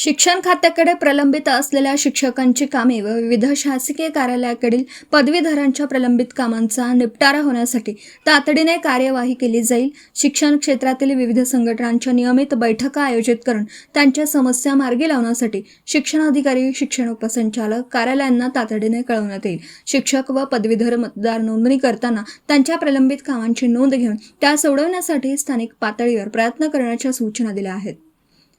शिक्षण खात्याकडे प्रलंबित असलेल्या शिक्षकांची कामे व विविध शासकीय कार्यालयाकडील पदवीधरांच्या प्रलंबित कामांचा निपटारा होण्यासाठी तातडीने कार्यवाही केली जाईल. शिक्षण क्षेत्रातील विविध संघटनांच्या नियमित बैठका आयोजित करून त्यांच्या समस्या मार्गी लावण्यासाठी शिक्षण अधिकारी, शिक्षण उपसंचालक कार्यालयांना तातडीने कळवण्यात येईल. शिक्षक व पदवीधर मतदार नोंदणी करताना त्यांच्या प्रलंबित कामांची नोंद घेऊन त्या सोडवण्यासाठी स्थानिक पातळीवर प्रयत्न करण्याच्या सूचना दिल्या आहेत.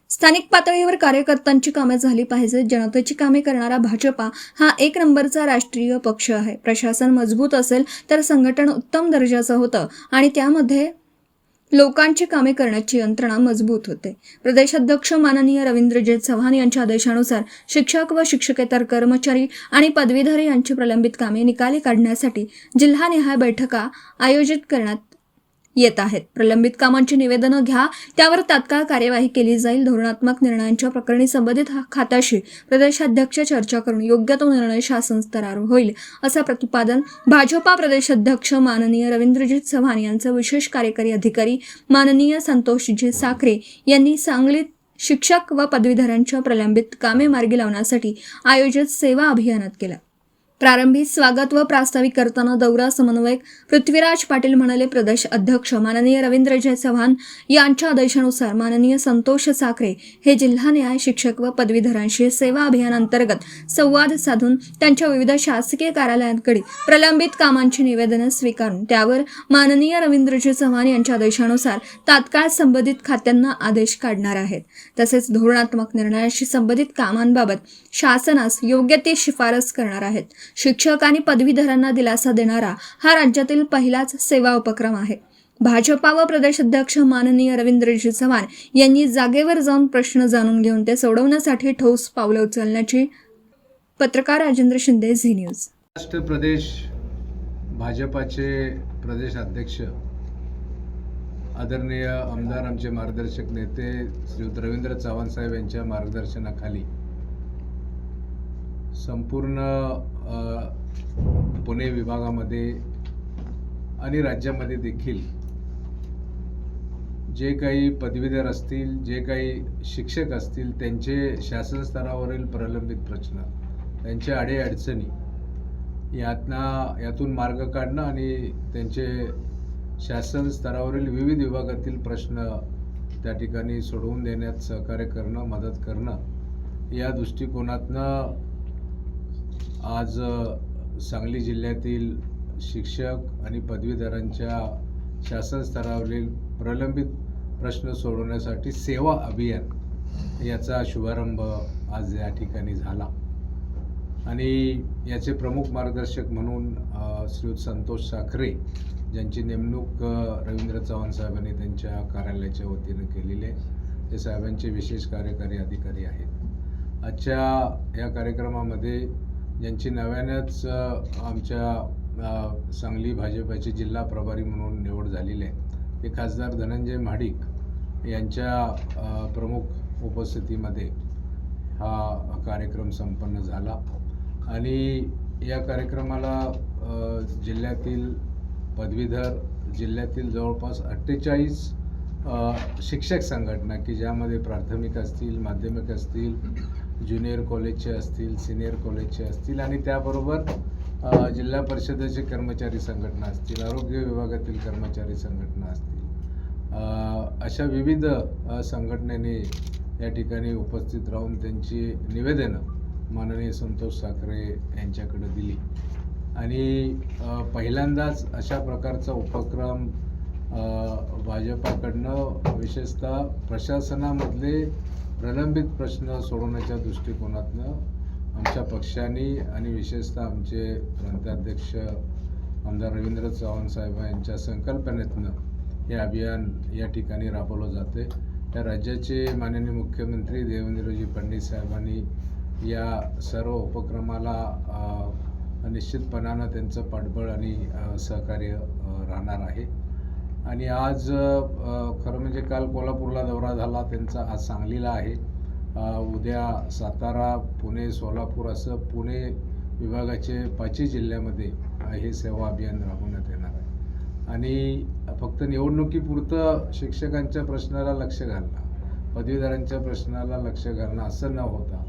स्थानिक पातळीवर कार्यकर्त्यांची कामे झाली पाहिजेत. जनतेची कामे करणारा भाजपा हा एक नंबरचा राष्ट्रीय पक्ष आहे. प्रशासन मजबूत असेल तर संघटन उत्तम दर्जाचं होतं आणि त्यामध्ये लोकांची कामे करण्याची यंत्रणा मजबूत होते. प्रदेशाध्यक्ष माननीय रवींद्रजी चव्हाण यांच्या आदेशानुसार शिक्षक व शिक्षकेतर कर्मचारी आणि पदवीधर यांची प्रलंबित कामे निकाली काढण्यासाठी जिल्हानिहाय बैठका आयोजित करण्यात येत आहेत. प्रलंबित कामांची निवेदनं घ्या, त्यावर तात्काळ कार्यवाही केली जाईल. धोरणात्मक निर्णयांच्या प्रकरणी संबंधित खात्याशी प्रदेशाध्यक्ष चर्चा करून योग्य तो निर्णय शासन स्तरावर होईल, असं प्रतिपादन भाजपा प्रदेशाध्यक्ष माननीय रवींद्रजी चव्हाण यांचे विशेष कार्यकारी अधिकारी माननीय संतोषजी साखरे यांनी सांगलीत शिक्षक व पदवीधरांच्या प्रलंबित कामे मार्गी लावण्यासाठी आयोजित सेवा अभियानात केलं. प्रारंभी स्वागत व प्रास्ताविक करताना दौरा समन्वयक पृथ्वीराज पाटील म्हणाले, प्रदेश अध्यक्ष माननीय रवींद्रजी चव्हाण यांच्या आदेशानुसार माननीय संतोष साखरे हे जिल्हानिहाय शिक्षक व पदवीधरांशी सेवा अभियानांतर्गत संवाद साधून त्यांच्या विविध शासकीय कार्यालयांकडे प्रलंबित कामांची निवेदनं स्वीकारून त्यावर माननीय रवींद्रजी चव्हाण यांच्या आदेशानुसार तात्काळ संबंधित खात्यांना आदेश काढणार आहेत. तसेच धोरणात्मक निर्णयाशी संबंधित कामांबाबत शासनास योग्य ती शिफारस करणार आहेत. शिक्षक आणि पदवीधरांना दिलासा देणारा हा राज्यातील पहिलाच सेवा उपक्रम आहे. भाजपा व प्रदेशाध्यक्ष माननीय रवींद्रजी चव्हाण यांनी जागेवर जाऊन प्रश्न जाणून घेऊन ते सोडवण्यासाठी ठोस पावले उचलण्याची पत्रकार राजेंद्र शिंदे, झी न्यूज. महाराष्ट्र प्रदेश भाजपाचे प्रदेश अध्यक्ष आदरणीय आमदार आमचे मार्गदर्शक नेते श्रीयुत रवींद्र चव्हाण साहेब यांच्या मार्गदर्शनाखाली संपूर्ण पुणे विभागामध्ये आणि राज्यामध्ये देखील जे काही पदवीधर असतील, जे काही शिक्षक असतील, त्यांचे शासन स्तरावरील प्रलंबित प्रश्न, त्यांच्या अडीअडचणी यातून मार्ग काढणं आणि त्यांचे शासन स्तरावरील विविध विभागातील प्रश्न त्या ठिकाणी सोडवून देण्यात सहकार्य करणं, मदत करणं या दृष्टिकोनातनं आज सांगली जिल्ह्यातील शिक्षक आणि पदवीधरांच्या शासन स्तरावरील प्रलंबित प्रश्न सोडवण्यासाठी सेवा अभियान याचा शुभारंभ आज या ठिकाणी झाला आणि याचे प्रमुख मार्गदर्शक म्हणून श्रीयुत संतोष साखरे ज्यांची नेमणूक रवींद्र चव्हाण साहेबांनी त्यांच्या कार्यालयाच्या वतीनं केलेली आहे, ते साहेबांचे विशेष कार्यकारी अधिकारी आहेत. आजच्या या कार्यक्रमामध्ये ज्यांची नव्यानंच आमच्या सांगली भाजपाचे जिल्हा प्रभारी म्हणून निवड झालेली आहे, ते खासदार धनंजय महाडिक यांच्या प्रमुख उपस्थितीमध्ये हा कार्यक्रम संपन्न झाला आणि या कार्यक्रमाला जिल्ह्यातील पदवीधर, जिल्ह्यातील जवळपास 48 शिक्षक संघटना की ज्यामध्ये प्राथमिक असतील, माध्यमिक असतील, ज्युनियर कॉलेजचे असतील, सिनियर कॉलेजचे असतील आणि त्याबरोबर जिल्हा परिषदेचे कर्मचारी संघटना असतील, आरोग्य विभागातील कर्मचारी संघटना असतील, अशा विविध संघटनेने या ठिकाणी उपस्थित राहून त्यांची निवेदनं माननीय संतोष साखरे यांच्याकडे दिली आणि पहिल्यांदाच अशा प्रकारचा उपक्रम भाजपाकडनं विशेषतः प्रशासनामधले प्रलंबित प्रश्न सोडवण्याच्या दृष्टिकोनातनं आमच्या पक्षाने आणि विशेषतः आमचे प्रांताध्यक्ष आमदार रवींद्र चव्हाण साहेब यांच्या संकल्पनेतनं हे अभियान या ठिकाणी राबवलं जाते. या राज्याचे माननीय मुख्यमंत्री देवेंद्रजी फडणवीस साहेबांनी या सर्व उपक्रमाला निश्चितपणानं त्यांचं पाठबळ आणि सहकार्य राहणार आहे आणि आज खरं म्हणजे काल कोल्हापूरला दौरा झाला त्यांचा, आज सांगलीला आहे, उद्या सातारा, पुणे, सोलापूर असं पुणे विभागाचे 5 जिल्ह्यामध्ये हे सेवा अभियान राबवण्यात येणार आहे आणि फक्त निवडणुकीपुरतं शिक्षकांच्या प्रश्नाला लक्ष घालणं पदवीधरांच्या प्रश्नाला लक्ष घालणं असं न होता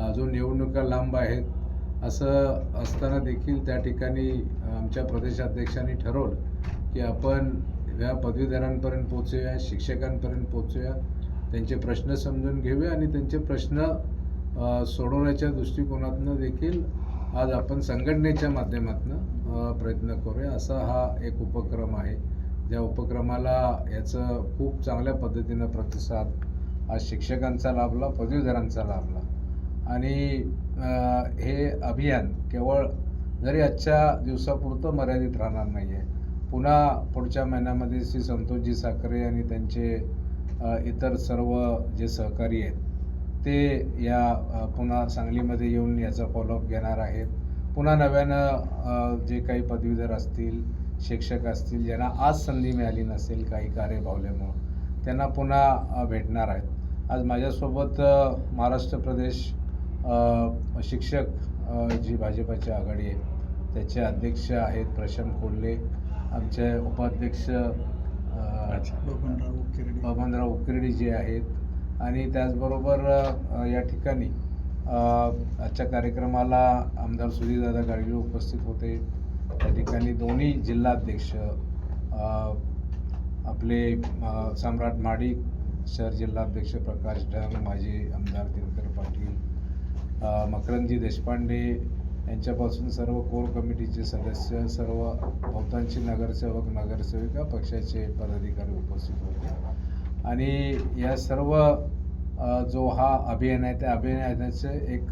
अजून निवडणुका लांब आहेत असं असताना देखील त्या ठिकाणी आमच्या प्रदेशाध्यक्षांनी ठरवलं की आपण या पदवीधरांपर्यंत पोचूया, शिक्षकांपर्यंत पोचूया, त्यांचे प्रश्न समजून घेऊया आणि त्यांचे प्रश्न सोडवण्याच्या दृष्टिकोनातून देखील आज आपण संघटनेच्या माध्यमातून प्रयत्न करूया. असा हा एक उपक्रम आहे. ज्या उपक्रमाला याचं खूप चांगल्या पद्धतीनं प्रतिसाद आज शिक्षकांचा लाभला, पदवीधरांचा लाभला आणि हे अभियान केवळ जरी आजच्या दिवसापुरतं मर्यादित राहणार नाही आहे. पुन्हा पुढच्या महिन्यामध्ये श्री संतोषजी साखरे आणि त्यांचे इतर सर्व जे सहकारी आहेत ते या पुन्हा सांगलीमध्ये येऊन याचा फॉलोअप घेणार आहेत. पुन्हा नव्यानं जे काही पदवीधर असतील, शिक्षक असतील, ज्यांना आज संधी मिळाली नसेल काही कार्यभावल्यामुळं, त्यांना पुन्हा भेटणार आहेत. आज माझ्यासोबत महाराष्ट्र प्रदेश शिक्षक जी भाजपाची आघाडी आहे त्याचे अध्यक्ष आहेत प्रशांत कोल्हे, आमचे उपाध्यक्ष बबनराव उकिरडे जे आहेत आणि त्याचबरोबर या ठिकाणी आजच्या कार्यक्रमाला आमदार सुधीरदादा गाडगे उपस्थित होते. त्या ठिकाणी दोन्ही जिल्हाध्यक्ष आपले सम्राट महाडिक, शहर जिल्हाध्यक्ष प्रकाश ढंग, माजी आमदार दिनकर पाटील, मकरंदजी देशपांडे यांच्यापासून सर्व कोर कमिटीचे सदस्य, सर्व बहुतांशी नगरसेवक, नगरसेविका, पक्षाचे पदाधिकारी उपस्थित होते आणि या सर्व जो हा अभियान आहे त्या अभियानाचे एक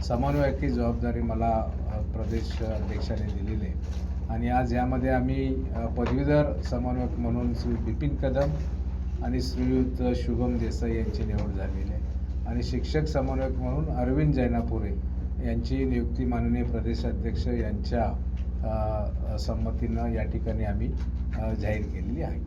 समन्वयकी जबाबदारी मला प्रदेश अध्यक्षाने दिलेली आहे आणि आज यामध्ये आम्ही पदवीधर समन्वयक म्हणून श्री बिपिन कदम आणि श्रीयुत शुभम देसाई यांची निवड झालेली आहे आणि शिक्षक समन्वयक म्हणून अरविंद जैनापुरे यांची नियुक्ती माननीय प्रदेशाध्यक्ष यांच्या संमतीनं या ठिकाणी आम्ही जाहीर केलेली आहे.